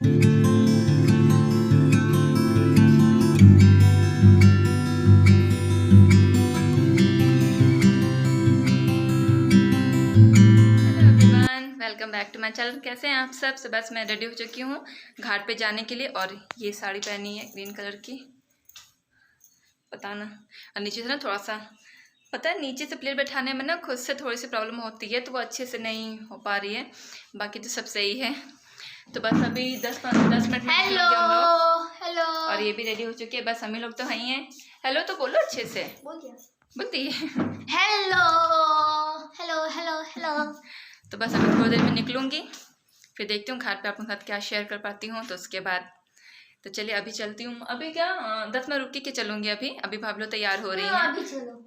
Welcome back to my channel. कैसे हैं आप सब? तो बस मैं रेडी हो चुकी हूँ घाट पे जाने के लिए, और ये साड़ी पहनी है ग्रीन कलर की, पता ना, और नीचे से ना थोड़ा सा, पता है नीचे से प्लेट बैठाने में ना खुद से थोड़ी सी प्रॉब्लम होती है, तो वो अच्छे से नहीं हो पा रही है। बाकी तो सब सही है। तो बस अभी 10 मिनट में हेलो हम लोग, हेलो, और ये भी रेडी हो चुकी है। बस हम ही लोग तो वहीं हैं। हेलो तो बोलो अच्छे से, बोलती है हेलो हेलो हेलो हेलो। तो बस अभी थोड़ी देर में निकलूंगी, फिर देखती हूँ घाट पे आपके साथ क्या शेयर कर पाती हूँ। तो उसके बाद तो चलिए अभी चलती हूँ। अभी क्या 10 मिनट रुक के चलूंगी। अभी भाभी लोग तैयार हो रही हैं। अभी चलो,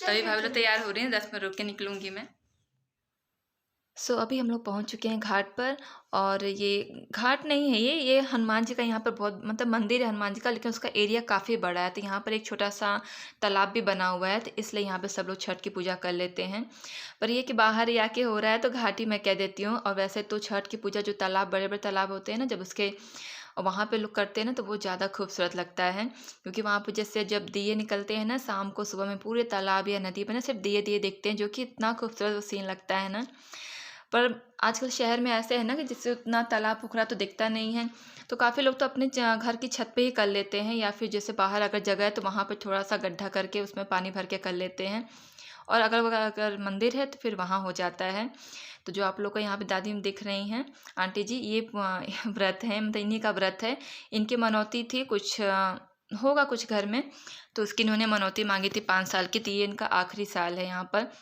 तभी भाभी लोग तैयार हो रही हैं, 10 मिनट रुक के निकलूंगी मैं। अभी हम लोग पहुँच चुके हैं घाट पर, और ये घाट नहीं है, ये हनुमान जी का यहाँ पर बहुत मतलब मंदिर है हनुमान जी का, लेकिन उसका एरिया काफ़ी बड़ा है। तो यहाँ पर एक छोटा सा तालाब भी बना हुआ है, तो इसलिए यहाँ पे सब लोग छठ की पूजा कर लेते हैं। पर ये कि बाहर ही आके हो रहा है तो घाट ही मैं कह देती हूँ। और वैसे तो छठ की पूजा जो तालाब, बड़े बड़े तालाब होते हैं ना, जब उसके वहाँ पे लोग करते हैं ना, तो वो ज़्यादा खूबसूरत लगता है। क्योंकि वहाँ पे जैसे जब दिए निकलते हैं ना शाम को, सुबह में पूरे तालाब या नदी पर ना सिर्फ दिए दिए दिखते हैं, जो कि इतना खूबसूरत वो सीन लगता है ना। पर आजकल शहर में ऐसे है ना कि जिससे उतना तालाब पोखरा तो दिखता नहीं है, तो काफ़ी लोग तो अपने घर की छत पे ही कर लेते हैं, या फिर जैसे बाहर अगर जगह है तो वहाँ पे थोड़ा सा गड्ढा करके उसमें पानी भर के कर लेते हैं। और अगर मंदिर है तो फिर वहाँ हो जाता है। तो जो आप लोग को यहाँ पे दादी में दिख रही हैं आंटी जी, ये व्रत है, मतलब इन्हीं का व्रत है। इनकी मनौती थी कुछ, होगा कुछ घर में, तो उसकी इन्होंने मनौती मांगी थी 5 साल की। तो ये इनका आखिरी साल है यहाँ पर,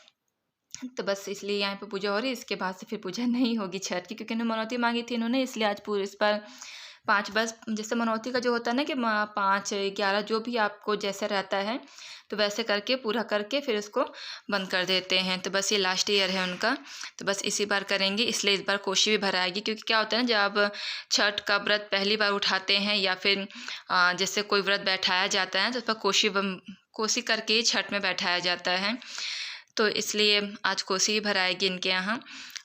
तो बस इसलिए यहाँ पे पूजा हो रही है। इसके बाद से फिर पूजा नहीं होगी छठ की, क्योंकि इन्होंने मनौती मांगी थी इन्होंने, इसलिए आज पूरे इस पर 5, बस जैसे मनौती का जो होता है ना कि 5, 11 जो भी आपको जैसे रहता है, तो वैसे करके पूरा करके फिर उसको बंद कर देते हैं। तो बस ये लास्ट ईयर है उनका, तो बस इसी बार करेंगे, इसलिए इस बार कोशी भी भराएगी। क्योंकि क्या होता है ना, जब छठ का व्रत पहली बार उठाते हैं या फिर जैसे कोई व्रत बैठाया जाता है, तो उस पर कोसी करके ही छठ में बैठाया जाता है। तो इसलिए आज कोसी ही भराएगी इनके यहाँ।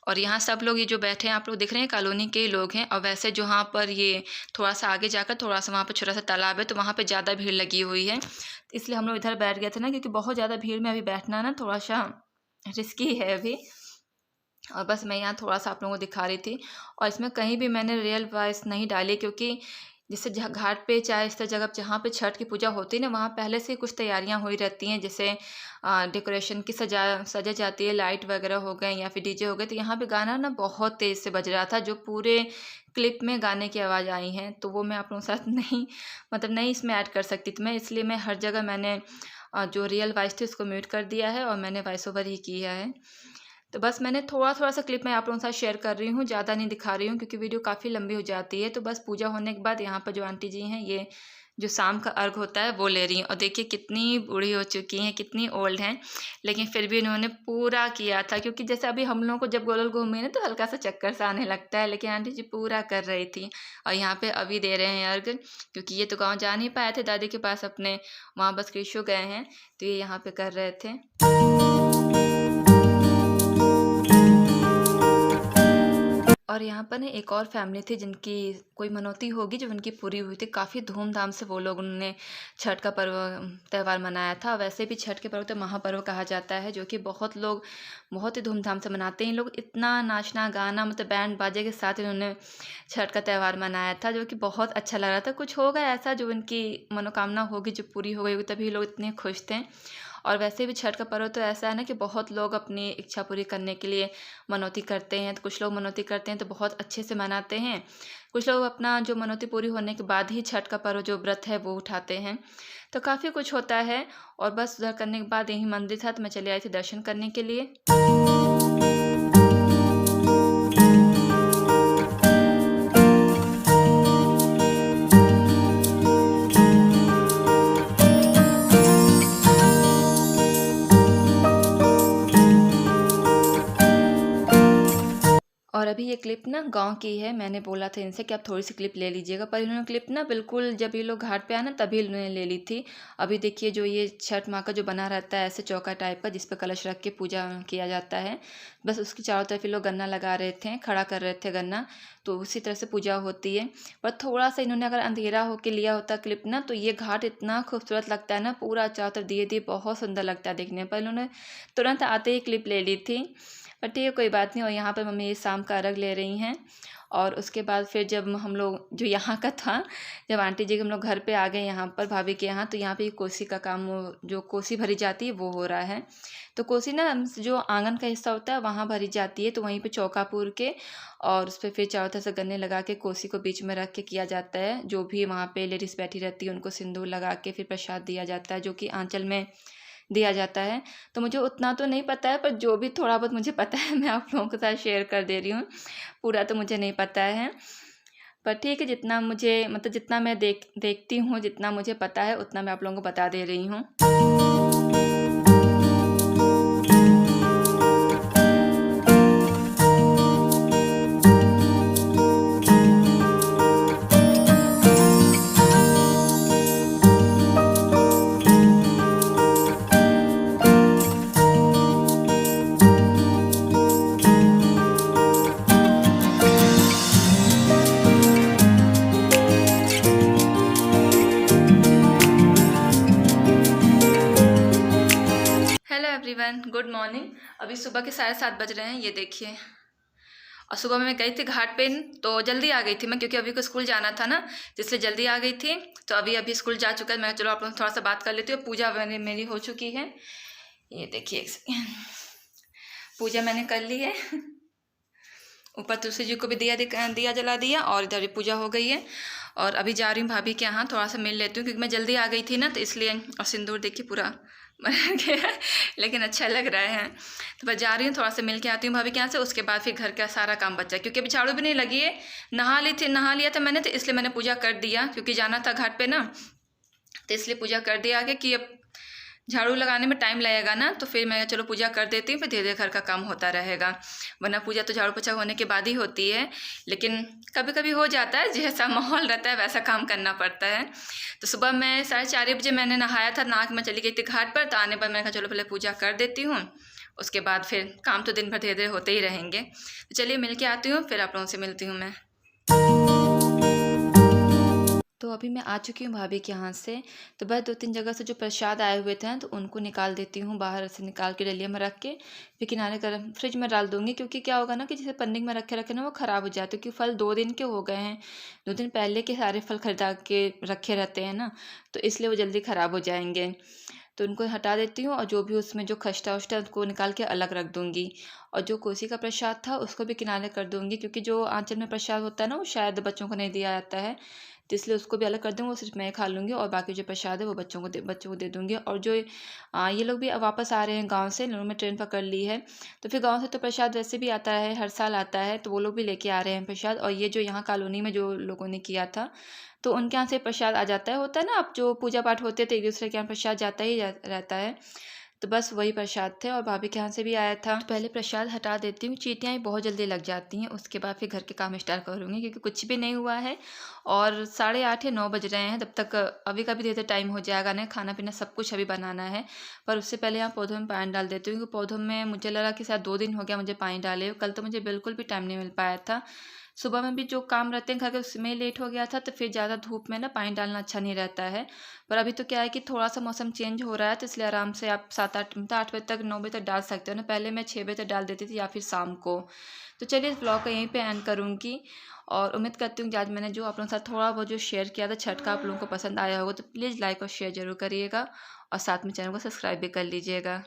और यहाँ सब लोग ये जो बैठे हैं आप लोग दिख रहे हैं, कॉलोनी के ही लोग हैं। और वैसे जहाँ पर ये थोड़ा सा आगे जाकर थोड़ा सा वहाँ पर छोटा सा तालाब है, तो वहाँ पे ज़्यादा भीड़ लगी हुई है, इसलिए हम लोग इधर बैठ गए थे ना, क्योंकि बहुत ज़्यादा भीड़ में अभी बैठना ना थोड़ा सा रिस्की है अभी। और बस मैं यहाँ थोड़ा सा आप लोगों को दिखा रही थी, और इसमें कहीं भी मैंने रियल वॉइस नहीं डाली, क्योंकि जैसे घाट पे चाहे इस जगह जहाँ पे छठ की पूजा होती है ना, वहाँ पहले से कुछ तैयारियाँ हुई रहती हैं। जैसे डेकोरेशन की सजा जाती है, लाइट वगैरह हो गए या फिर डीजे हो गए। तो यहाँ पे गाना ना बहुत तेज़ से बज रहा था, जो पूरे क्लिप में गाने की आवाज़ आई हैं, तो वो मैं आप लोगों के साथ नहीं, मतलब नहीं इसमें ऐड कर सकती। तो मैं इसलिए मैं हर जगह मैंने जो रियल वॉइस थी उसको म्यूट कर दिया है, और मैंने वॉइस ओवर ही किया है। तो बस मैंने थोड़ा सा क्लिप मैं आप लोगों के साथ शेयर कर रही हूँ, ज़्यादा नहीं दिखा रही हूँ, क्योंकि वीडियो काफ़ी लंबी हो जाती है। तो बस पूजा होने के बाद यहाँ पर जो आंटी जी हैं, ये जो शाम का अर्घ होता है वो ले रही हैं। और देखिए कितनी बूढ़ी हो चुकी हैं, कितनी ओल्ड हैं, लेकिन फिर भी इन्होंने पूरा किया था। क्योंकि जैसे अभी हम लोगों को जब गोल घूमे ना, तो हल्का सा चक्कर सा आने लगता है, लेकिन आंटी जी पूरा कर रही थी। और यहाँ पे अभी दे रहे हैं अर्घ, क्योंकि ये तो गाँव जा नहीं पाए थे दादी के पास अपने, वहाँ बस कृषु गए हैं, तो ये यहाँ पे कर रहे थे। और यहाँ पर ना एक और फैमिली थी जिनकी कोई मनौती होगी जो उनकी पूरी हुई थी। काफ़ी धूमधाम से वो लोग, उन्होंने छठ का त्यौहार मनाया था। वैसे भी छठ के पर्व तो महापर्व कहा जाता है, जो कि बहुत लोग बहुत ही धूमधाम से मनाते हैं। लोग इतना नाचना गाना, मतलब बैंड बाजे के साथ इन्होंने छठ का त्यौहार मनाया था, जो कि बहुत अच्छा लग रहा था। कुछ होगा ऐसा जो उनकी मनोकामना होगी जो पूरी हो गई होगी, तभी लोग इतने खुश थे। और वैसे भी छठ का पर्व तो ऐसा है ना कि बहुत लोग अपनी इच्छा पूरी करने के लिए मनौती करते हैं। तो कुछ लोग मनौती करते हैं तो बहुत अच्छे से मनाते हैं, कुछ लोग अपना जो मनौती पूरी होने के बाद ही छठ का पर्व जो व्रत है वो उठाते हैं। तो काफ़ी कुछ होता है। और बस उधर करने के बाद यही मंदिर था, तो मैं चली आई थी दर्शन करने के लिए। और अभी ये क्लिप क्लिप ना गाँव की है। मैंने बोला था इनसे कि आप थोड़ी-सी क्लिप ले लीजिएगा, पर इन्होंने क्लिप ना बिल्कुल जब ये लोग घाट पे आए ना तभी इन्होंने ले ली थी। अभी देखिए जो ये छठ माँ का जो बना रहता है ऐसे चौका टाइप का जिस पे कलश रख के पूजा किया जाता है, बस उसके चारों तरफ ये लोग गन्ना लगा रहे थे, खड़ा कर रहे थे गन्ना, तो उसी तरह से पूजा होती है। पर थोड़ा-सा इन्होंने अगर अंधेरा होके लिया होता क्लिप ना तो ये घाट इतना खूबसूरत लगता है ना, पूरा चारों तरफ दिए-दिए बहुत सुंदर लगता है देखने में, पर इन्होंने तुरंत आते ही क्लिप ले ली थी। पर ठीक है कोई बात नहीं। और यहाँ पर मम्मी शाम का अर्घ ले रही हैं। और उसके बाद फिर जब हम लोग जो यहाँ का था, जब आंटी जी के हम लोग घर पे आ गए यहाँ पर भाभी के यहाँ, तो यहाँ पे कोसी का काम जो कोसी भरी जाती है वो हो रहा है। तो कोसी ना जो आंगन का हिस्सा होता है वहाँ भरी जाती है, तो वहीं पे चौका पूर के और उस पर फिर चारों तरफ से गन्ने लगा के कोसी को बीच में रख के किया जाता है। जो भी वहाँ पे लेडीज़ बैठी रहती है उनको सिंदूर लगा के फिर प्रसाद दिया जाता है, जो कि आंचल में दिया जाता है। तो मुझे उतना तो नहीं पता है, पर जो भी थोड़ा बहुत मुझे पता है मैं आप लोगों के साथ शेयर कर दे रही हूँ। पूरा तो मुझे नहीं पता है, पर ठीक है जितना मुझे मतलब जितना मैं देखती हूँ, जितना मुझे पता है उतना मैं आप लोगों को बता दे रही हूँ। Hello everyone, good morning. अभी सुबह के 7:30 बज रहे हैं, ये देखिए। और सुबह में मैं गई थी घाट पे, तो जल्दी आ गई थी मैं, क्योंकि अभी को स्कूल जाना था ना, इसलिए जल्दी आ गई थी। तो अभी स्कूल जा चुका है। मैं चलो आप लोग थोड़ा सा बात कर लेती हूँ। पूजा मेरी हो चुकी है, ये देखिए। एक सेकेंड, पूजा मैंने कर ली है। ऊपर तुलसी जी को भी दिया जला दिया और इधर भी पूजा हो गई है। और अभी जा रही हूँ भाभी के यहाँ, थोड़ा सा मिल लेती हूँ क्योंकि मैं जल्दी आ गई थी ना, तो इसलिए। और सिंदूर देखिए पूरा बन गया, लेकिन अच्छा लग रहा है। तो मैं जा रही हूँ, थोड़ा सा मिल के आती हूँ भाभी के यहाँ से। उसके बाद फिर घर का सारा काम बचा, क्योंकि अभी झाड़ू भी नहीं लगी है। नहा लिया था मैंने, तो इसलिए मैंने पूजा कर दिया, क्योंकि जाना था घाट पे ना, तो इसलिए पूजा कर दिया आगे कि अब झाड़ू लगाने में टाइम लगेगा ना, तो फिर मैं चलो पूजा कर देती हूँ, फिर धीरे धीरे घर का काम होता रहेगा। वरना पूजा तो झाड़ू पोछा होने के बाद ही होती है, लेकिन कभी कभी हो जाता है, जैसा माहौल रहता है वैसा काम करना पड़ता है। तो सुबह मैं 4:30 बजे मैंने नहाया था, नहा के मैं चली गई थी घाट पर। तो आने पर मैंने कहा चलो पहले पूजा कर देती हूँ, उसके बाद फिर काम तो दिन भर धीरे धीरे होते ही रहेंगे। तो चलिए मिल के आती हूँ, फिर आप लोगों से मिलती हूँ मैं। तो अभी मैं आ चुकी हूँ भाभी के यहाँ से। तो बस 2-3 जगह से जो प्रसाद आए हुए थे तो उनको निकाल देती हूँ, बाहर से निकाल के डलिया में रख के फिर किनारे कर फ्रिज में डाल दूँगी। क्योंकि क्या होगा ना कि जैसे पन्नी में रखे रखे ना वो ख़राब हो जाते हैं, क्योंकि फल 2 दिन के हो गए हैं। 2 दिन पहले के सारे फल खरीदा के रखे रहते हैं ना, तो इसलिए वो जल्दी ख़राब हो जाएंगे। तो उनको हटा देती हूँ और जो भी उसमें जो खस्ता वस्ता उसको निकाल के अलग रख दूँगी। और जो कोसी का प्रसाद था उसको भी किनारे कर दूँगी, क्योंकि जो आंचल में प्रसाद होता है ना वो शायद बच्चों को नहीं दिया जाता है, तो इसलिए उसको भी अलग कर दूँगी। वो सिर्फ मैं खा लूँगी और बाकी जो प्रसाद है वो बच्चों को दे दूँगी। और जो ये लोग भी वापस आ रहे हैं गाँव से, लोगों में ट्रेन पकड़ ली है, तो फिर गाँव से तो प्रसाद वैसे भी आता है, हर साल आता है, तो वो लोग भी लेके आ रहे हैं प्रसाद। और ये जो यहाँ कॉलोनी में जो लोगों ने किया था, तो उनके यहाँ से प्रसाद आ जाता है। होता है ना, अब जो पूजा पाठ होते हैं तो एक दूसरे के यहाँ प्रसाद जाता ही रहता है, तो बस वही प्रसाद थे। और भाभी के यहाँ से भी आया था। तो पहले प्रसाद हटा देती हूँ, चींटियाँ ही बहुत जल्दी लग जाती हैं। उसके बाद फिर घर के काम स्टार्ट करूँगी, क्योंकि कुछ भी नहीं हुआ है और 8:30 या 9 बज रहे हैं। तब तक अभी का भी देर टाइम हो जाएगा ना, खाना पीना सब कुछ अभी बनाना है। पर उससे पहले यहाँ पौधों में पानी डाल देती हूँ, क्योंकि पौधों में मुझे लगा कि शायद 2 दिन हो गया मुझे पानी डाले हुए। कल तो मुझे बिल्कुल भी टाइम नहीं मिल पाया था। सुबह में भी जो काम रहते हैं घर के उसमें लेट हो गया था, तो फिर ज़्यादा धूप में ना पानी डालना अच्छा नहीं रहता है। पर अभी तो क्या है कि थोड़ा सा मौसम चेंज हो रहा है, तो इसलिए आराम से आप 7-8 मतलब 8 बजे तक 9 बजे तक डाल सकते हो ना। पहले मैं 6 बजे तक डाल देती थी या फिर शाम को। तो चलिए इस ब्लॉग को यहीं पे एंड करूँगी, और उम्मीद करती हूँ कि आज मैंने जो आप लोगों के साथ थोड़ा बहुत जो शेयर किया था छठ का, आप लोगों को पसंद आया होगा। तो प्लीज़ लाइक और शेयर ज़रूर करिएगा, और साथ में चैनल को सब्सक्राइब भी कर लीजिएगा।